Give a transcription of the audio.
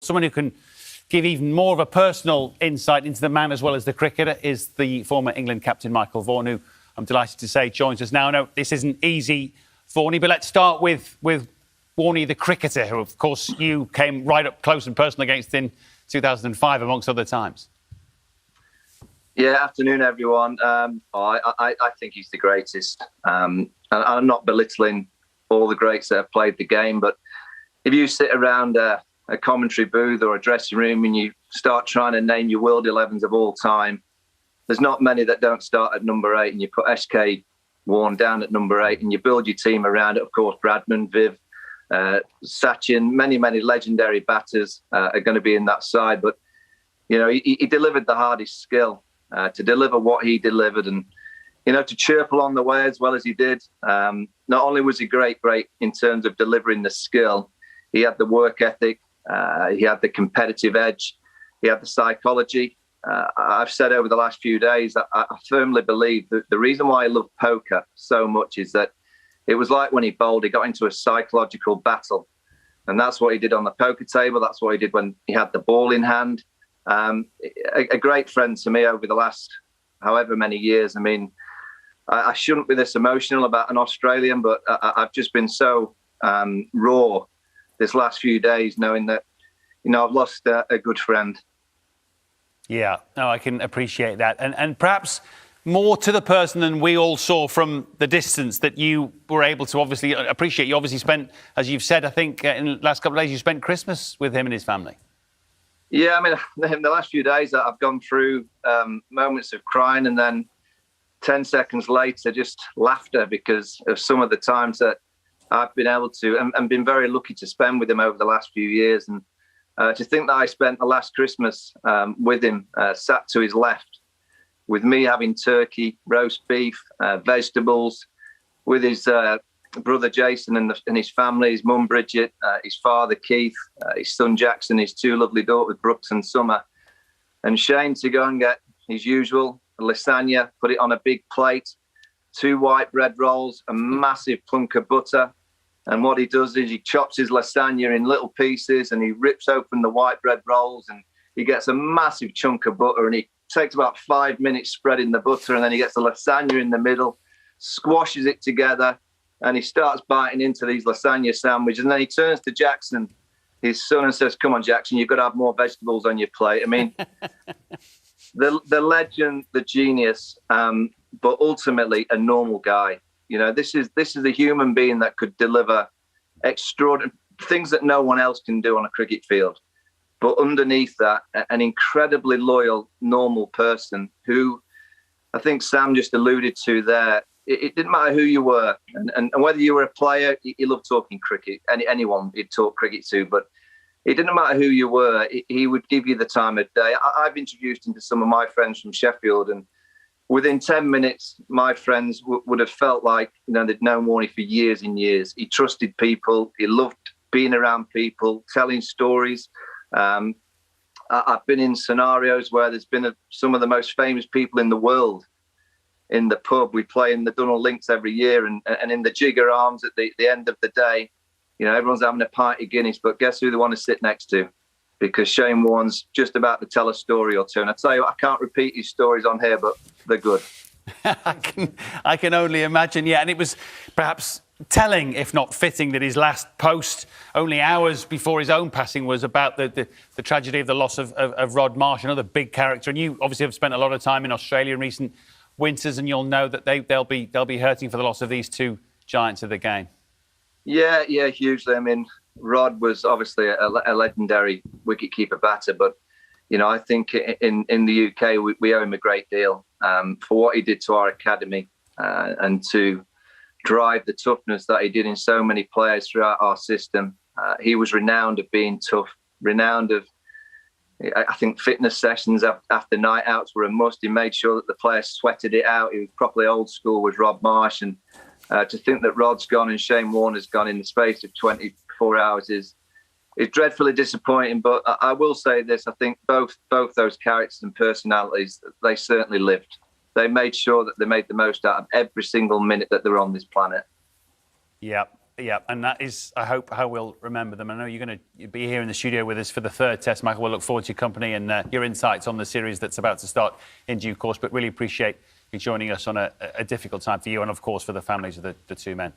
Someone who can give even more of a personal insight into the man as well as the cricketer is the former England captain Michael Vaughan, who I'm delighted to say joins us now. No, this isn't easy, Vaughnie, but let's start with Warne, the cricketer, who, of course, you came right up close and personal against in 2005, amongst other times. Yeah, afternoon, everyone. I think he's the greatest. And I'm not belittling all the greats that have played the game, but if you sit around a commentary booth or a dressing room and you start trying to name your world 11s of all time, there's not many that don't start at number 8, and you put SK Warne down at number 8 and you build your team around it. Of course, Bradman, Viv, Sachin, many legendary batters are going to be in that side. But, you know, he delivered the hardest skill to deliver what he delivered, and, you know, to chirp along the way as well as he did. Not only was he great in terms of delivering the skill, he had the work ethic, he had the competitive edge, he had the psychology. I've said over the last few days that I firmly believe that the reason why I love poker so much is that it was like when he bowled, he got into a psychological battle. And that's what he did on the poker table. That's what he did when he had the ball in hand. A great friend to me over the last however many years. I mean, I shouldn't be this emotional about an Australian, but I've just been so raw this last few days knowing that, you know, I've lost a good friend. Yeah, no, I can appreciate that. And perhaps more to the person than we all saw from the distance, that you were able to obviously appreciate. You obviously spent, as you've said, I think in the last couple of days, you spent Christmas with him and his family. Yeah, I mean, in the last few days, I've gone through moments of crying and then 10 seconds later, just laughter because of some of the times that I've been able to and been very lucky to spend with him over the last few years. And to think that I spent the last Christmas with him, sat to his left, with me having turkey, roast beef, vegetables, with his brother Jason and his family, his mum Bridget, his father Keith, his son Jackson, his two lovely daughters Brooks and Summer, and Shane to go and get his usual lasagna, put it on a big plate, 2 white bread rolls, a massive plunk of butter. And what he does is he chops his lasagna in little pieces and he rips open the white bread rolls and he gets a massive chunk of butter and he takes about 5 minutes spreading the butter, and then he gets the lasagna in the middle, squashes it together, and he starts biting into these lasagna sandwiches. And then he turns to Jackson, his son, and says, "Come on, Jackson, you've got to have more vegetables on your plate." I mean, the legend, the genius, but ultimately a normal guy. You know, this is a human being that could deliver extraordinary things that no one else can do on a cricket field. But underneath that, an incredibly loyal, normal person who I think Sam just alluded to there. It didn't matter who you were and whether you were a player, he loved talking cricket. Anyone he'd talk cricket to, but it didn't matter who you were. He would give you the time of day. I've introduced him to some of my friends from Sheffield, and within 10 minutes, my friends would have felt like, you know, they'd known Warne for years and years. He trusted people. He loved being around people, telling stories. I've been in scenarios where there's been some of the most famous people in the world in the pub. We play in the Dunhill Links every year, and in the Jigger Arms at the end of the day, you know, everyone's having a pint of Guinness, but guess who they want to sit next to? Because Shane Warne's just about to tell a story or two. And I tell you what, I can't repeat his stories on here, but they're good. I can only imagine, yeah. And it was perhaps telling, if not fitting, that his last post, only hours before his own passing, was about the tragedy of the loss of Rod Marsh, another big character. And you obviously have spent a lot of time in Australia in recent winters, and you'll know that they'll be hurting for the loss of these two giants of the game. Yeah, hugely. I mean, Rod was obviously a legendary wicketkeeper batter, but, you know, I think in the UK we owe him a great deal for what he did to our academy and to drive the toughness that he did in so many players throughout our system. He was renowned of being tough, renowned of, I think, fitness sessions after night outs were a must. He made sure that the players sweated it out. He was properly old school with Rod Marsh, and to think that Rod's gone and Shane Warne has gone in the space of 24 hours is dreadfully disappointing. But I will say this: I think both those characters and personalities, they certainly lived. They made sure that they made the most out of every single minute that they were on this planet. Yeah. Yeah, and that is, I hope, how we'll remember them. I know you're going to be here in the studio with us for the third test, Michael. We'll look forward to your company and your insights on the series that's about to start in due course. But really appreciate you joining us on a difficult time for you and, of course, for the families of the two men.